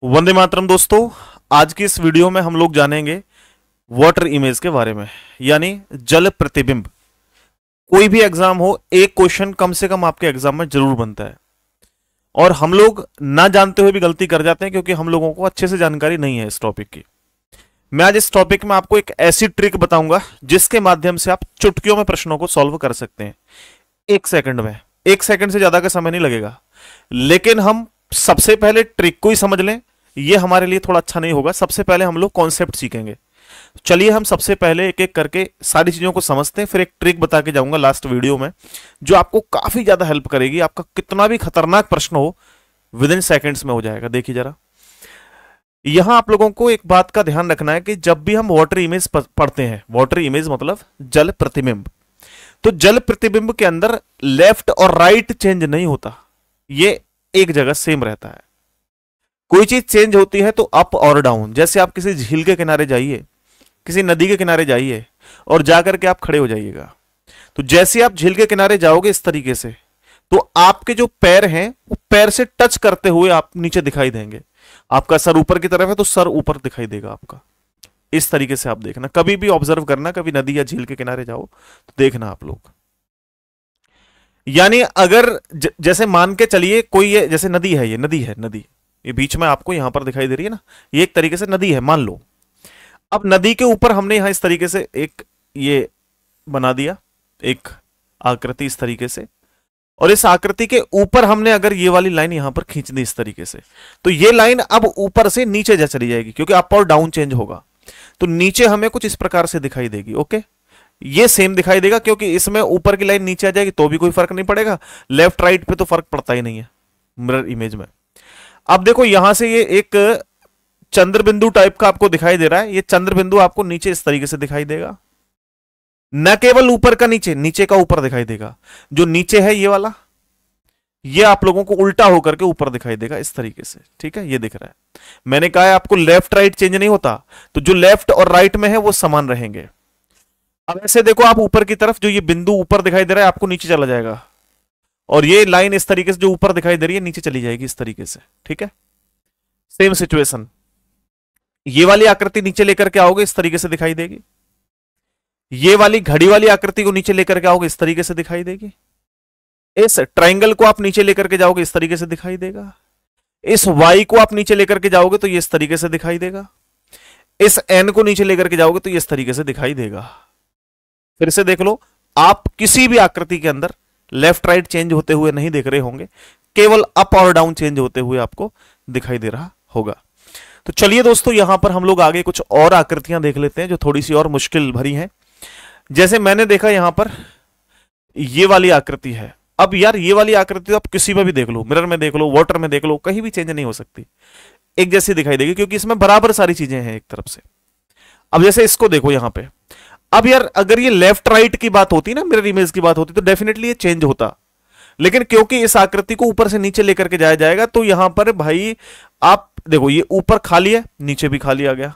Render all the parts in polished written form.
वंदे मातरम दोस्तों। आज की इस वीडियो में हम लोग जानेंगे वाटर इमेज के बारे में, यानी जल प्रतिबिंब। कोई भी एग्जाम हो, एक क्वेश्चन कम से कम आपके एग्जाम में जरूर बनता है और हम लोग ना जानते हुए भी गलती कर जाते हैं क्योंकि हम लोगों को अच्छे से जानकारी नहीं है इस टॉपिक की। मैं आज इस टॉपिक में आपको एक ऐसी ट्रिक बताऊंगा जिसके माध्यम से आप चुटकियों में प्रश्नों को सॉल्व कर सकते हैं, 1 सेकंड में। 1 सेकंड से ज्यादा का समय नहीं लगेगा, लेकिन हम सबसे पहले ट्रिक को ही समझ लें, ये हमारे लिए थोड़ा अच्छा नहीं होगा। सबसे पहले हम लोग कॉन्सेप्ट सीखेंगे। चलिए हम सबसे पहले एक एक करके सारी चीजों को समझते हैं, फिर एक ट्रिक बता के जाऊंगा लास्ट वीडियो में जो आपको काफी ज्यादा हेल्प करेगी। आपका कितना भी खतरनाक प्रश्न हो, विद इन सेकेंड्स में हो जाएगा। देखिए जरा, यहां आप लोगों को एक बात का ध्यान रखना है कि जब भी हम वाटर इमेज पढ़ते हैं, वाटर इमेज मतलब जल प्रतिबिंब, तो जल प्रतिबिंब के अंदर लेफ्ट और राइट चेंज नहीं होता, ये एक जगह सेम रहता है। कोई चीज चेंज होती है तो अप और डाउन। जैसे आप किसी झील के किनारे जाइए, किसी नदी के किनारे जाइए और जाकर के आप खड़े हो जाइएगा, तो जैसे आप झील के किनारे जाओगे इस तरीके से, तो आपके जो पैर हैं वो पैर से टच करते हुए आप नीचे दिखाई देंगे। आपका सर ऊपर की तरफ है तो सर ऊपर दिखाई देगा आपका। इस तरीके से आप देखना, कभी भी ऑब्जर्व करना, कभी नदी या झील के किनारे जाओ तो देखना आप लोग। यानी अगर जैसे मान के चलिए कोई ये जैसे नदी है, ये नदी है, नदी ये बीच में आपको यहां पर दिखाई दे रही है ना, ये एक तरीके से नदी है मान लो। अब नदी के ऊपर हमने यहां इस तरीके से एक ये बना दिया, एक आकृति इस तरीके से, और इस आकृति के ऊपर हमने अगर ये वाली लाइन यहां पर खींच दी इस तरीके से, तो ये लाइन अब ऊपर से नीचे जा चली जाएगी क्योंकि अप और डाउन चेंज होगा। तो नीचे हमें कुछ इस प्रकार से दिखाई देगी। ओके, ये सेम दिखाई देगा क्योंकि इसमें ऊपर की लाइन नीचे आ जाएगी तो भी कोई फर्क नहीं पड़ेगा, लेफ्ट राइट पे तो फर्क पड़ता ही नहीं है मिरर इमेज में। अब देखो यहां से ये एक चंद्र बिंदु टाइप का आपको दिखाई दे रहा है, ये चंद्र बिंदु आपको नीचे इस तरीके से दिखाई देगा, न केवल ऊपर का नीचे, नीचे का ऊपर दिखाई देगा। जो नीचे है ये वाला, ये आप लोगों को उल्टा होकर के ऊपर दिखाई देगा इस तरीके से। ठीक है, ये दिख रहा है। मैंने कहा है आपको लेफ्ट राइट चेंज नहीं होता, तो जो लेफ्ट और राइट में है वो समान रहेंगे। अब ऐसे देखो, आप ऊपर की तरफ जो ये बिंदु ऊपर दिखाई दे रहा है आपको नीचे चला जाएगा, और ये लाइन इस तरीके से जो ऊपर दिखाई दे रही है नीचे चली जाएगी इस तरीके से। ठीक है, सेम सिचुएशन, ये वाली आकृति नीचे लेकर के आओगे इस तरीके से दिखाई देगी, ये वाली घड़ी वाली आकृति को नीचे लेकर के आओगे इस तरीके से दिखाई देगी, इस ट्राइंगल को आप नीचे लेकर के जाओगे इस तरीके से दिखाई देगा, इस वाई को आप नीचे लेकर के जाओगे तो ये इस तरीके से दिखाई देगा, इस एन को नीचे लेकर के जाओगे तो ये इस तरीके से दिखाई देगा। फिर से देख लो, आप किसी भी आकृति के अंदर लेफ्ट राइट चेंज होते हुए नहीं देख रहे होंगे, केवल अप और डाउन चेंज होते हुए आपको दिखाई दे रहा होगा। तो चलिए दोस्तों, यहां पर हम लोग आगे कुछ और आकृतियां देख लेते हैं जो थोड़ी सी और मुश्किल भरी हैं। जैसे मैंने देखा यहां पर ये वाली आकृति है। अब यार ये वाली आकृति आप किसी में भी देख लो, मिरर में देख लो, वाटर में देख लो, कहीं भी चेंज नहीं हो सकती, एक जैसी दिखाई देगी क्योंकि इसमें बराबर सारी चीजें हैं एक तरफ से। अब जैसे इसको देखो यहां पे, अब यार अगर ये लेफ्ट राइट की बात होती ना, मिरर इमेज की बात होती, तो डेफिनेटली ये चेंज होता, लेकिन क्योंकि इस आकृति को ऊपर से नीचे लेकर के जाया जाएगा तो यहां पर भाई आप देखो, ये ऊपर खाली है, नीचे भी खाली आ गया,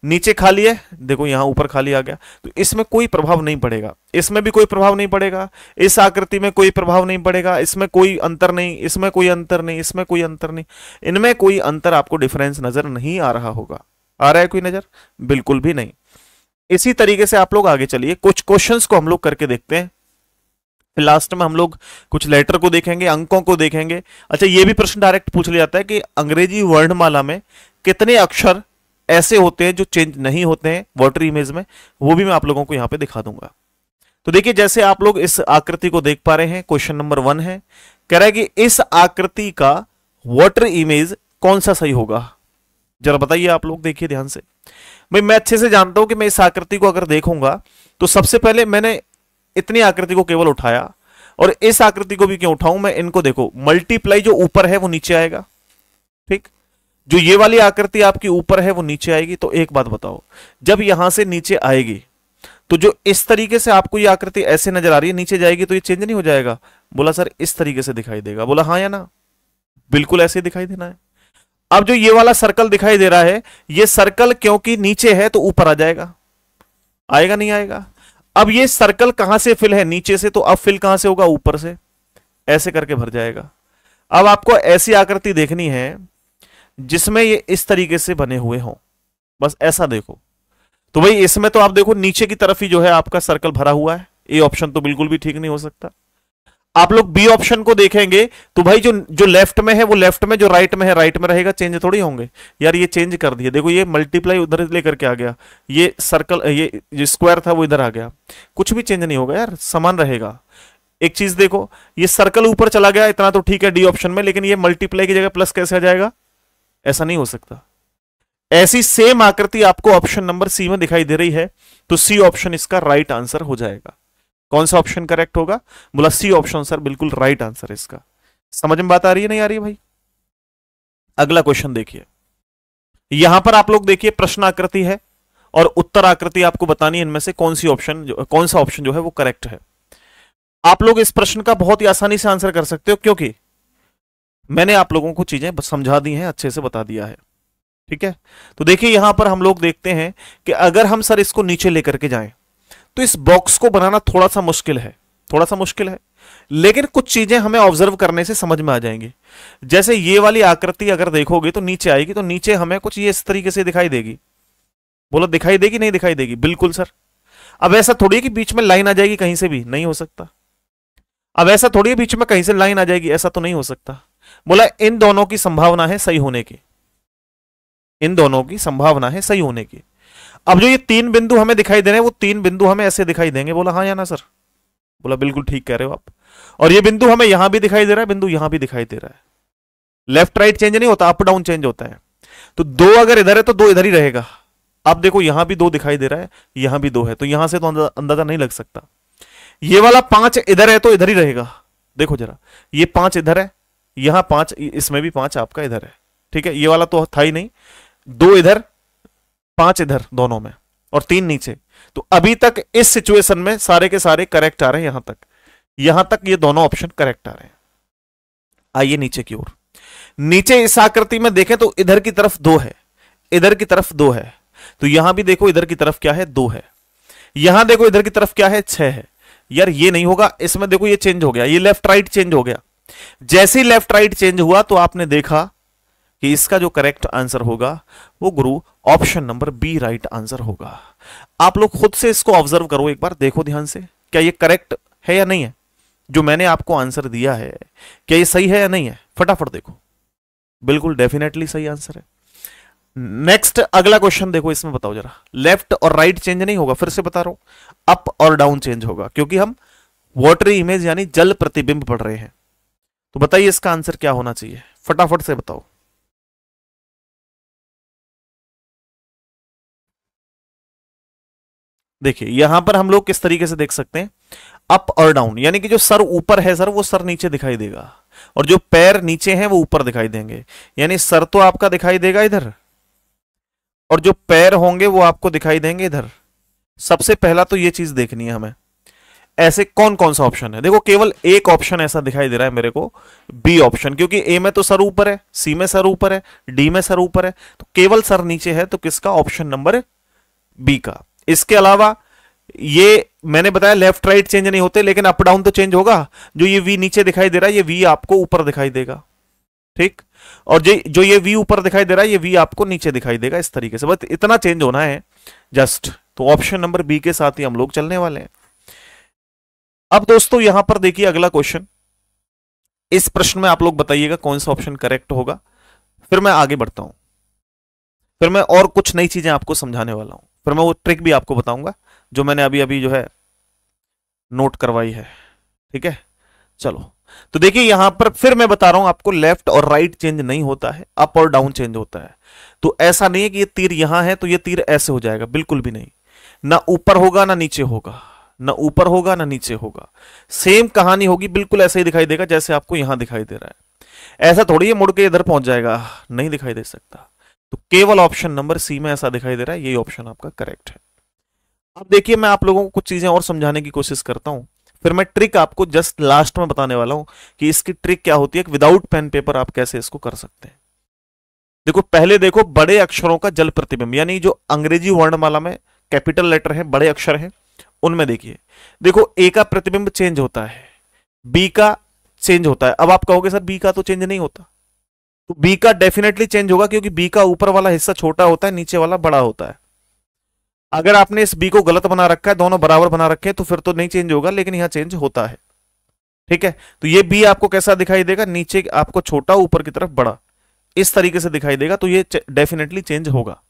नीचे खाली है, देखो यहां ऊपर खाली आ गया, तो इसमें कोई प्रभाव नहीं पड़ेगा, इसमें भी कोई प्रभाव नहीं पड़ेगा, इस आकृति में कोई प्रभाव नहीं पड़ेगा, इसमें कोई अंतर नहीं, इसमें कोई अंतर नहीं, इसमें कोई अंतर नहीं, इनमें कोई अंतर आपको डिफरेंस नजर नहीं आ रहा होगा। आ रहा है कोई नजर? बिल्कुल भी नहीं। इसी तरीके से आप लोग आगे चलिए, कुछ क्वेश्चंस को हम लोग करके देखते हैं, फिर लास्ट में हम लोग कुछ लेटर को देखेंगे, अंकों को देखेंगे। अच्छा, ये भी प्रश्न डायरेक्ट पूछ लिया जाता है कि अंग्रेजी वर्णमाला में कितने अक्षर ऐसे होते हैं जो चेंज नहीं होते हैं वाटर इमेज में, वो भी मैं आप लोगों को यहां पे दिखा दूंगा। तो देखिए, जैसे आप लोग इस आकृति को देख पा रहे हैं, क्वेश्चन नंबर 1 है, कह रहा है कि इस आकृति का वाटर इमेज कौन सा सही होगा, जरा बताइए आप लोग। देखिए ध्यान से, भाई मैं अच्छे से जानता हूं कि मैं इस आकृति को अगर देखूंगा तो सबसे पहले मैंने इतनी आकृति को केवल उठाया, और इस आकृति को भी क्यों उठाऊं मैं, इनको देखो, मल्टीप्लाई जो ऊपर है वो नीचे आएगा, ठीक, जो ये वाली आकृति आपकी ऊपर है वो नीचे आएगी। तो एक बात बताओ, जब यहां से नीचे आएगी तो जो इस तरीके से आपको ये आकृति ऐसे नजर आ रही है, नीचे जाएगी तो ये चेंज नहीं हो जाएगा? बोला सर इस तरीके से दिखाई देगा। बोला हाँ या ना? बिल्कुल ऐसे दिखाई देना है। अब जो ये वाला सर्कल दिखाई दे रहा है, ये सर्कल क्योंकि नीचे है तो ऊपर आ जाएगा, आएगा नहीं आएगा? अब ये सर्कल कहां से फिल है? नीचे से, तो अब फिल कहां से होगा? ऊपर से, ऐसे करके भर जाएगा। अब आपको ऐसी आकृति देखनी है जिसमें ये इस तरीके से बने हुए हों, बस ऐसा देखो। तो भाई इसमें तो आप देखो नीचे की तरफ ही जो है आपका सर्कल भरा हुआ है, ए ऑप्शन तो बिल्कुल भी ठीक नहीं हो सकता। आप लोग बी ऑप्शन को देखेंगे तो भाई जो जो लेफ्ट में है वो लेफ्ट में, जो राइट में है राइट में रहेगा, चेंज थोड़ी होंगे यार। ये चेंज कर दिया, देखो ये मल्टीप्लाई उधर लेकर के आ गया, ये सर्कल ये स्क्वायर था वो इधर आ गया, कुछ भी चेंज नहीं होगा यार, समान रहेगा। एक चीज देखो, ये सर्कल ऊपर चला गया इतना तो ठीक है डी ऑप्शन में, लेकिन ये मल्टीप्लाई की जगह प्लस कैसे आ जाएगा, ऐसा नहीं हो सकता। ऐसी सेम आकृति आपको ऑप्शन नंबर सी में दिखाई दे रही है, तो सी ऑप्शन इसका राइट आंसर हो जाएगा। कौन सा ऑप्शन करेक्ट होगा, बोला सी ऑप्शन सर, बिल्कुल राइट आंसर इसका। समझ में बात आ रही है नहीं आ रही है भाई? अगला क्वेश्चन देखिए, यहां पर आप लोग देखिए प्रश्न आकृति है और उत्तर आकृति आपको बतानी है इनमें से कौन सा ऑप्शन जो है वो करेक्ट है। आप लोग इस प्रश्न का बहुत ही आसानी से आंसर कर सकते हो, क्योंकि मैंने आप लोगों को चीजें समझा दी हैं, अच्छे से बता दिया है, ठीक है। तो देखिए यहां पर हम लोग देखते हैं कि अगर हम सर इसको नीचे लेकर के जाएं तो इस बॉक्स को बनाना थोड़ा सा मुश्किल है, थोड़ा सा मुश्किल है, लेकिन कुछ चीजें हमें ऑब्जर्व करने से समझ में आ जाएंगी। जैसे ये वाली आकृति अगर देखोगे तो नीचे आएगी, तो नीचे हमें कुछ ये इस तरीके से दिखाई देगी। बोलो दिखाई देगी नहीं दिखाई देगी? बिल्कुल सर। अब ऐसा थोड़ी है कि बीच में लाइन आ जाएगी कहीं से भी, नहीं हो सकता। अब ऐसा थोड़ी है बीच में कहीं से लाइन आ जाएगी, ऐसा तो नहीं हो सकता। बोला इन दोनों की संभावना है सही होने की, इन दोनों की संभावना है सही होने की। अब जो ये तीन बिंदु हमें दिखाई दे रहे हैं वो तीन बिंदु हमें ऐसे दिखाई देंगे। बोला हाँ या ना सर? बोला बिल्कुल ठीक कह रहे हो आप। और ये बिंदु हमें यहां भी दिखाई दे रहा है, बिंदु यहां भी दिखाई दे रहा है। लेफ्ट राइट चेंज नहीं होता, अप डाउन चेंज होता है। तो दो अगर इधर है तो दो इधर ही रहेगा। आप देखो यहां भी दो दिखाई दे रहा है, यहां भी दो है, तो यहां से तो अंदाजा नहीं लग सकता। ये वाला 5 इधर है तो इधर ही रहेगा। देखो जरा, ये 5 इधर है, यहां 5, इसमें भी 5 आपका इधर है, ठीक है। ये वाला तो था ही नहीं, 2 इधर 5 इधर दोनों में और 3 नीचे। तो अभी तक इस सिचुएशन में सारे के सारे करेक्ट आ रहे हैं, यहां तक ये दोनों ऑप्शन करेक्ट आ रहे हैं। आइए नीचे की ओर, नीचे इस आकृति में देखें तो इधर की तरफ 2 है, इधर की तरफ 2 है, तो यहां भी देखो इधर की तरफ क्या है, 2 है। यहां देखो इधर की तरफ क्या है, 6 है। यार ये नहीं होगा, इसमें देखो ये चेंज हो गया, ये लेफ्ट राइट चेंज हो गया। जैसे ही लेफ्ट राइट चेंज हुआ तो आपने देखा कि इसका जो करेक्ट आंसर होगा वो गुरु option number B right answer होगा। आप लोग खुद से इसको ऑब्जर्व करो एक बार, देखो ध्यान से, क्या ये करेक्ट है या नहीं है? जो मैंने आपको आंसर दिया है क्या ये सही है या नहीं है? फटाफट देखो, बिल्कुल डेफिनेटली सही आंसर है। नेक्स्ट अगला क्वेश्चन देखो, इसमें बताओ जरा, लेफ्ट और राइट चेंज नहीं होगा, फिर से बता रहा हूं, अप और डाउन चेंज होगा, क्योंकि हम वाटरी इमेज यानी जल प्रतिबिंब पढ़ रहे हैं। तो बताइए इसका आंसर क्या होना चाहिए, फटाफट से बताओ। देखिए यहां पर हम लोग किस तरीके से देख सकते हैं, अप और डाउन, यानी कि जो सर ऊपर है सर वो सर नीचे दिखाई देगा, और जो पैर नीचे हैं वो ऊपर दिखाई देंगे। यानी सर तो आपका दिखाई देगा इधर, और जो पैर होंगे वो आपको दिखाई देंगे इधर। सबसे पहला तो ये चीज देखनी है हमें, ऐसे कौन कौन सा ऑप्शन है। देखो केवल एक ऑप्शन ऐसा दिखाई दे रहा है मेरे को, बी ऑप्शन, क्योंकि ए में तो सर ऊपर है, सी में सर ऊपर है, डी में सर ऊपर है, तो केवल सर नीचे है, तो किसका? ऑप्शन नंबर बी का। इसके अलावा ये मैंने बताया लेफ्ट राइट चेंज नहीं होते, लेकिन अप डाउन तो चेंज होगा। जो ये वी नीचे दिखाई दे रहा है ये वी आपको ऊपर दिखाई देगा, ठीक। और जो ये वी ऊपर दिखाई दे रहा है ये वी आपको नीचे दिखाई देगा, इस तरीके से, बस इतना चेंज होना है जस्ट। तो ऑप्शन नंबर बी के साथ ही हम लोग चलने वाले हैं। अब दोस्तों यहां पर देखिए अगला क्वेश्चन, इस प्रश्न में आप लोग बताइएगा कौन सा ऑप्शन करेक्ट होगा, फिर मैं आगे बढ़ता हूं, फिर मैं और कुछ नई चीजें आपको समझाने वाला हूं, फिर मैं वो ट्रिक भी आपको बताऊंगा जो मैंने अभी अभी जो है नोट करवाई है, ठीक है। चलो तो देखिए यहां पर फिर मैं बता रहा हूं आपको, लेफ्ट और राइट चेंज नहीं होता है, अप और डाउन चेंज होता है। तो ऐसा नहीं है कि ये तीर यहां है तो ये तीर ऐसे हो जाएगा, बिल्कुल भी नहीं। ना ऊपर होगा ना नीचे होगा, ना ऊपर होगा ना नीचे होगा, सेम कहानी होगी, बिल्कुल ऐसे ही दिखाई देगा जैसे आपको यहां दिखाई दे रहा है। ऐसा थोड़ी है मुड़ के इधर पहुंच जाएगा, नहीं दिखाई दे सकता। तो केवल ऑप्शन नंबर सी में ऐसा दिखाई दे रहा है, यही ऑप्शन आपका करेक्ट है। अब देखिए मैं आप लोगों को कुछ चीजें और समझाने की कोशिश करता हूं, फिर मैं ट्रिक आपको जस्ट लास्ट में बताने वाला हूं कि इसकी ट्रिक क्या होती है, विदाउट पेन पेपर आप कैसे इसको कर सकते हैं। देखो पहले देखो बड़े अक्षरों का जल प्रतिबिंब, यानी जो अंग्रेजी वर्णमाला में कैपिटल लेटर है, बड़े अक्षर हैं, उनमें देखिए, देखो ए का प्रतिबिंब चेंज होता है, बी का चेंज होता है। अब आप कहोगे सर बी का तो चेंज नहीं होता, तो बी का डेफिनेटली चेंज होगा, क्योंकि बी का ऊपर वाला हिस्सा छोटा होता है, नीचे वाला बड़ा होता है। अगर आपने इस बी को गलत बना रखा है, दोनों बराबर बना रखे हैं, तो फिर तो नहीं चेंज होगा, लेकिन यहां चेंज होता है। ठीक है, तो ये बी आपको कैसा दिखाई देगा, नीचे आपको छोटा, ऊपर की तरफ बड़ा, इस तरीके से दिखाई देगा, तो ये डेफिनेटली चेंज होगा।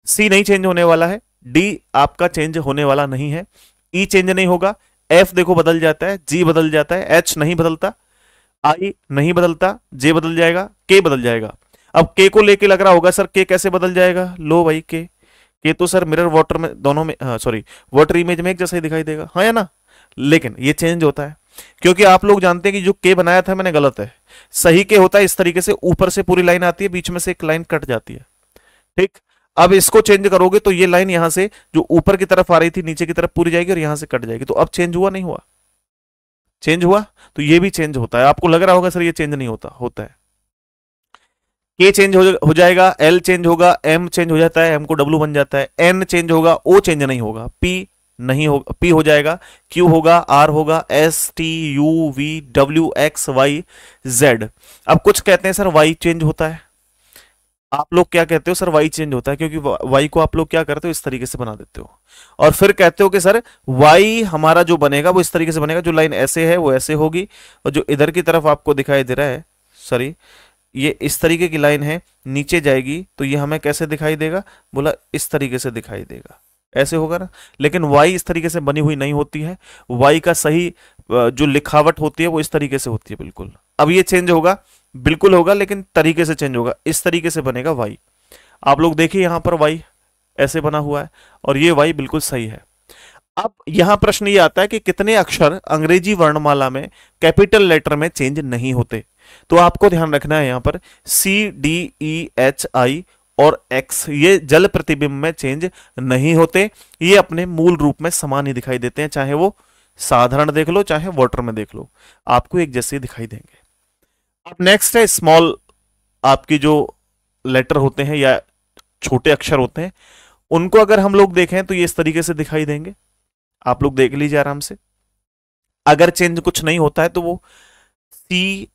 सी नहीं चेंज होने वाला है, डी आपका चेंज होने वाला नहीं है, ई चेंज नहीं होगा, एफ देखो बदल जाता है, जी बदल जाता है, एच नहीं बदलता, आई नहीं बदलता, जे बदल जाएगा, के बदल जाएगा। अब के को लेके लग रहा होगा सर के कैसे बदल जाएगा, लो भाई के तो सर मिरर वाटर में दोनों में, सॉरी वाटर इमेज में एक जैसा ही दिखाई देगा, हाँ या ना, लेकिन ये चेंज होता है, क्योंकि आप लोग जानते हैं कि जो के बनाया था मैंने गलत है। सही के होता है इस तरीके से, ऊपर से पूरी लाइन आती है, बीच में से एक लाइन कट जाती है। ठीक, अब इसको चेंज करोगे तो ये लाइन यहां से जो ऊपर की तरफ आ रही थी नीचे की तरफ पूरी जाएगी और यहां से कट जाएगी, तो अब चेंज हुआ नहीं हुआ, चेंज हुआ, तो ये भी चेंज होता है। आपको लग रहा होगा सर ये चेंज नहीं होता, होता है। के चेंज हो जाएगा, एल चेंज होगा, एम चेंज हो जाता है, एम को डब्ल्यू बन जाता है, एन चेंज होगा, ओ चेंज नहीं होगा, पी नहीं होगा, पी हो जाएगा, क्यू होगा, आर होगा, S T U V W X Y Z. अब कुछ कहते हैं सर वाई चेंज होता है, आप लोग क्या कहते हो सर वाई चेंज होता है, क्योंकि वाई को आप लोग क्या करते हो इस तरीके से बना देते हो, और फिर कहते हो कि सर वाई हमारा जो बनेगा वो इस तरीके से बनेगा, जो लाइन ऐसे है वो ऐसे होगी, और जो इधर की तरफ आपको दिखाई दे रहा है, सॉरी ये इस तरीके की लाइन है, नीचे जाएगी तो ये हमें कैसे दिखाई देगा, बोला इस तरीके से दिखाई देगा, ऐसे होगा ना। लेकिन y इस तरीके से बनी हुई नहीं होती है, y का सही जो लिखावट होती है वो इस तरीके से होती है बिल्कुल। अब ये चेंज होगा, बिल्कुल होगा, लेकिन तरीके से चेंज होगा, इस तरीके से बनेगा y। आप लोग देखिए यहां पर y ऐसे बना हुआ है और ये y बिल्कुल सही है। अब यहां प्रश्न ये आता है कि कितने अक्षर अंग्रेजी वर्णमाला में कैपिटल लेटर में चेंज नहीं होते, तो आपको ध्यान रखना है यहां पर C D E H I और एक्स ये जल प्रतिबिंब में चेंज नहीं होते, ये अपने मूल रूप में समान ही दिखाई देते हैं, चाहे वो साधारण देख लो चाहे वाटर में देख लो, आपको एक जैसे दिखाई देंगे। अब नेक्स्ट है स्मॉल, आपकी जो लेटर होते हैं या छोटे अक्षर होते हैं उनको अगर हम लोग देखें तो ये इस तरीके से दिखाई देंगे, आप लोग देख लीजिए आराम से। अगर चेंज कुछ नहीं होता है तो वो सी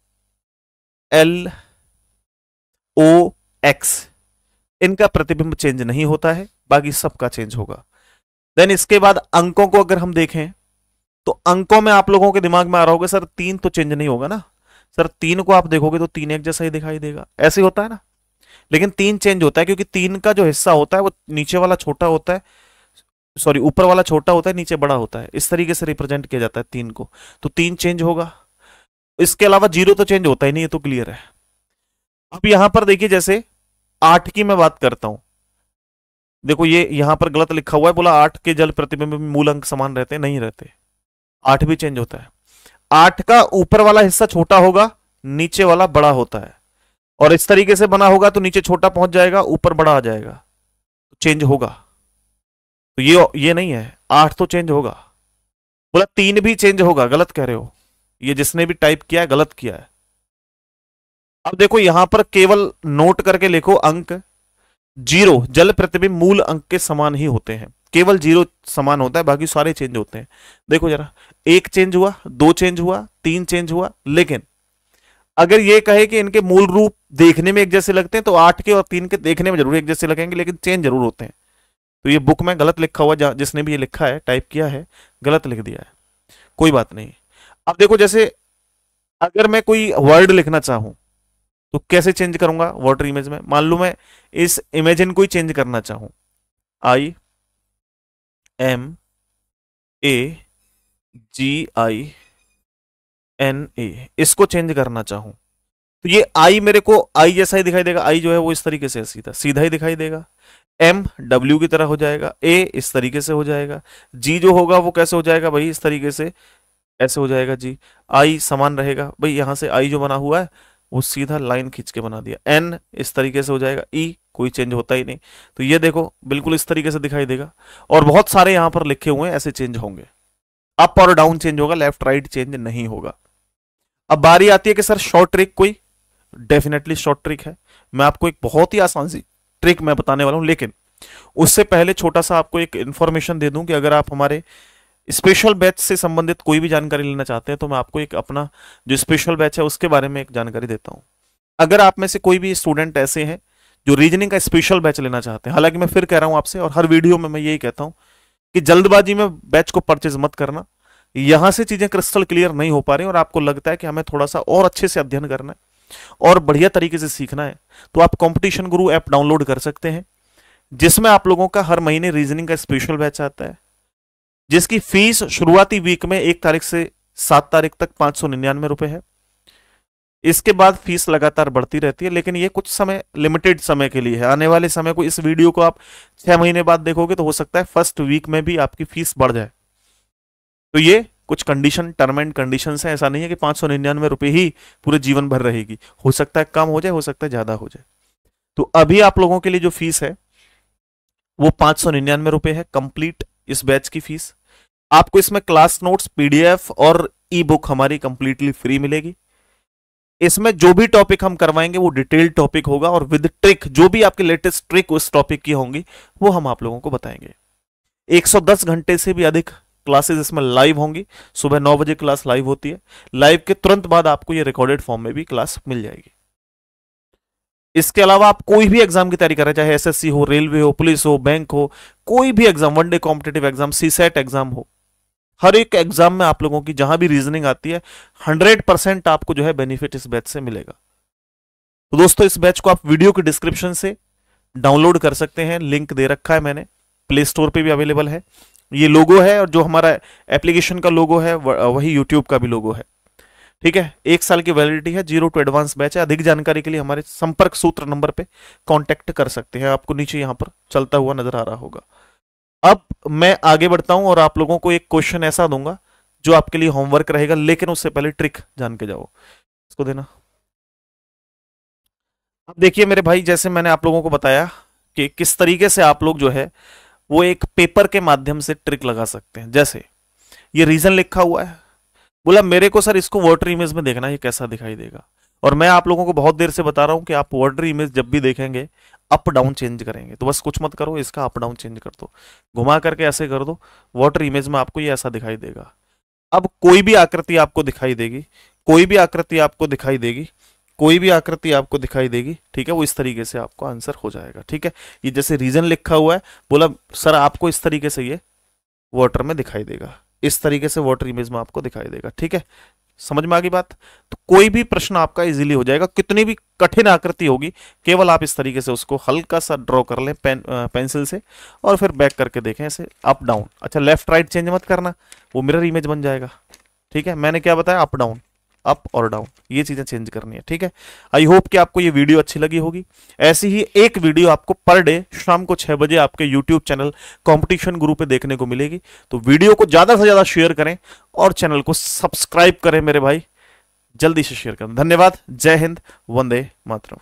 एल ओ एक्स इनका प्रतिबिंब चेंज नहीं होता है, बाकी सबका चेंज होगा। देन इसके बाद अंकों को अगर हम देखें तो अंकों में आप लोगों के दिमाग में आ रहा होगा सर 3 तो चेंज नहीं होगा ना, सर 3 को आप देखोगे तो 3 एक जैसा ही दिखाई देगा, ऐसे होता है ना, लेकिन 3 चेंज होता है क्योंकि 3 का जो हिस्सा होता है वो नीचे वाला छोटा होता है, सॉरी ऊपर वाला छोटा होता है नीचे बड़ा होता है, इस तरीके से रिप्रेजेंट किया जाता है 3 को, तो 3 चेंज होगा। इसके अलावा 0 तो चेंज होता ही नहीं, ये तो क्लियर है। अब यहां पर देखिए जैसे 8 की मैं बात करता हूं, देखो ये यहां पर गलत लिखा हुआ है, बोला 8 के जल प्रतिबिंब में मूल अंक समान रहते हैं, नहीं रहते, 8 भी चेंज होता है। 8 का ऊपर वाला हिस्सा छोटा होगा, नीचे वाला बड़ा होता है, और इस तरीके से बना होगा तो नीचे छोटा पहुंच जाएगा ऊपर बड़ा आ जाएगा, तो चेंज होगा। तो ये नहीं है, 8 तो चेंज होगा। बोला 3 भी चेंज होगा, गलत कह रहे हो, ये जिसने भी टाइप किया है गलत किया है। अब देखो यहां पर केवल नोट करके लिखो अंक 0 जल प्रतिबिंब मूल अंक के समान ही होते हैं, केवल 0 समान होता है, बाकी सारे चेंज होते हैं। देखो जरा 1 चेंज हुआ, 2 चेंज हुआ, 3 चेंज हुआ, लेकिन अगर ये कहे कि इनके मूल रूप देखने में एक जैसे लगते हैं तो 8 के और 3 के देखने में जरूर एक जैसे लगेंगे, लेकिन चेंज जरूर होते हैं। तो ये बुक में गलत लिखा हुआ, जिसने भी ये लिखा है टाइप किया है गलत लिख दिया है, कोई बात नहीं। अब देखो जैसे अगर मैं कोई वर्ड लिखना चाहूं तो कैसे चेंज करूंगा वाटर इमेज में, मान लो मैं इस इमेजिन को ही चेंज करना चाहूं, I M A ji I N A, इसको चेंज करना चाहूं तो ये आई मेरे को आई जैसा ही दिखाई देगा, आई जो है वो इस तरीके से सीधा सीधा ही दिखाई देगा, एम डब्ल्यू की तरह हो जाएगा, ए इस तरीके से हो जाएगा, जी जो होगा वो कैसे हो जाएगा भाई, इस तरीके से ऐसे हो जाएगा जी, आई समान रहेगा भाई, यहां से आई जो बना हुआ है वो सीधा लाइन खींच के बना दिया, एन इस तरीके से हो जाएगा, ई कोई चेंज होता ही नहीं, तो ये देखो बिल्कुल इस तरीके से दिखाई देगा। और बहुत सारे यहां पर लिखे हुए हैं ऐसे चेंज होंगे, अप और डाउन चेंज होगा, लेफ्ट राइट चेंज नहीं होगा। अब बारी आती है कि सर शॉर्ट ट्रिक कोई, डेफिनेटली शॉर्ट ट्रिक है, मैं आपको एक बहुत ही आसान सी ट्रिक मैं बताने वाला हूं, लेकिन उससे पहले छोटा सा आपको एक इंफॉर्मेशन दे दूं कि अगर आप हमारे स्पेशल बैच से संबंधित कोई भी जानकारी लेना चाहते हैं तो मैं आपको एक अपना जो स्पेशल बैच है उसके बारे में एक जानकारी देता हूं। अगर आप में से कोई भी स्टूडेंट ऐसे हैं जो रीजनिंग का स्पेशल बैच लेना चाहते हैं, हालांकि मैं फिर कह रहा हूं आपसे और हर वीडियो में मैं यही कहता हूं कि जल्दबाजी में बैच को परचेज मत करना। यहां से चीजें क्रिस्टल क्लियर नहीं हो पा रही और आपको लगता है कि हमें थोड़ा सा और अच्छे से अध्ययन करना है और बढ़िया तरीके से सीखना है, तो आप कंपटीशन गुरु ऐप डाउनलोड कर सकते हैं, जिसमें आप लोगों का हर महीने रीजनिंग का स्पेशल बैच आता है, जिसकी फीस शुरुआती वीक में 1 तारीख से 7 तारीख तक 599 रुपए है। इसके बाद फीस लगातार बढ़ती रहती है, लेकिन ये कुछ समय, लिमिटेड समय के लिए है। आने वाले समय को, इस वीडियो को आप 6 महीने बाद देखोगे तो हो सकता है फर्स्ट वीक में भी आपकी फीस बढ़ जाए। तो ये कुछ कंडीशन, टर्म एंड कंडीशन है। ऐसा नहीं है कि 599 रुपए ही पूरे जीवन भर रहेगी, हो सकता है कम हो जाए, हो सकता है ज्यादा हो जाए। तो अभी आप लोगों के लिए जो फीस है वो 599 रुपए है, कंप्लीट इस बैच की फीस। आपको इसमें क्लास नोट्स, पीडीएफ और ई बुक हमारी कंप्लीटली फ्री मिलेगी। इसमें जो भी टॉपिक हम करवाएंगे वो डिटेल्ड टॉपिक होगा और विद ट्रिक, जो भी आपकी लेटेस्ट ट्रिक उस टॉपिक की होंगी वो हम आप लोगों को बताएंगे। 110 घंटे से भी अधिक क्लासेस इसमें लाइव होंगी। सुबह 9 बजे क्लास लाइव होती है, लाइव के तुरंत बाद आपको ये रिकॉर्डेड फॉर्म में भी क्लास मिल जाएगी। इसके अलावा आप कोई भी एग्जाम की तैयारी कर रहे हैं, चाहे एसएससी हो, रेलवे हो, पुलिस हो, बैंक हो, कोई भी exam, one day competitive exam, CSAT exam हो, हर एक एग्जाम में आप लोगों की जहां भी रीजनिंग आती है 100% आपको जो है बेनिफिट इस बैच से मिलेगा। तो दोस्तों, इस बैच को आप वीडियो के डिस्क्रिप्शन से डाउनलोड कर सकते हैं, लिंक दे रखा है मैंने, प्ले स्टोर पे भी अवेलेबल है। ये लोगो है और जो हमारा एप्लीकेशन का लोगो है वही यूट्यूब का भी लोगो है। ठीक है, 1 साल की वैलिडिटी है, 0 टू एडवांस बैच है। अधिक जानकारी के लिए हमारे संपर्क सूत्र नंबर पे कांटेक्ट कर सकते हैं, आपको नीचे यहां पर चलता हुआ नजर आ रहा होगा। अब मैं आगे बढ़ता हूं और आप लोगों को एक क्वेश्चन ऐसा दूंगा जो आपके लिए होमवर्क रहेगा, लेकिन उससे पहले ट्रिक जान के जाओ। इसको देना। अब देखिए मेरे भाई, जैसे मैंने आप लोगों को बताया कि किस तरीके से आप लोग जो है वो एक पेपर के माध्यम से ट्रिक लगा सकते हैं। जैसे ये रीजन लिखा हुआ है, बोला मेरे को सर इसको वाटर इमेज में देखना, ये कैसा दिखाई देगा। और मैं आप लोगों को बहुत देर से बता रहा हूं कि आप वाटर इमेज जब भी देखेंगे अप डाउन चेंज करेंगे, तो बस कुछ मत करो, इसका अप डाउन चेंज कर दो, घुमा करके ऐसे कर दो, वाटर इमेज में आपको ये ऐसा दिखाई देगा। अब कोई भी आकृति आपको दिखाई देगी, कोई भी आकृति आपको दिखाई देगी, कोई भी आकृति आपको दिखाई देगी, ठीक है, वो इस तरीके से आपको आंसर हो जाएगा। ठीक है, ये जैसे रीजन लिखा हुआ है, बोला सर आपको इस तरीके से ये वाटर में दिखाई देगा, इस तरीके से वाटर इमेज में आपको दिखाई देगा। ठीक है, समझ में आ गई बात। तो कोई भी प्रश्न आपका इजीली हो जाएगा, कितनी भी कठिन आकृति होगी, केवल आप इस तरीके से उसको हल्का सा ड्रॉ कर लें पेंसिल से और फिर बैक करके देखें ऐसे अप डाउन। अच्छा, लेफ्ट राइट चेंज मत करना, वो मिरर इमेज बन जाएगा। ठीक है, मैंने क्या बताया, अप डाउन, अप और डाउन, ये चीजें चेंज करनी है। ठीक है, आई होप कि आपको ये वीडियो अच्छी लगी होगी। ऐसी ही एक वीडियो आपको पर डे शाम को 6 बजे आपके यूट्यूब चैनल कंपटीशन गुरु पे देखने को मिलेगी। तो वीडियो को ज्यादा से ज्यादा शेयर करें और चैनल को सब्सक्राइब करें मेरे भाई, जल्दी से शेयर करें। धन्यवाद, जय हिंद, वंदे मातरम।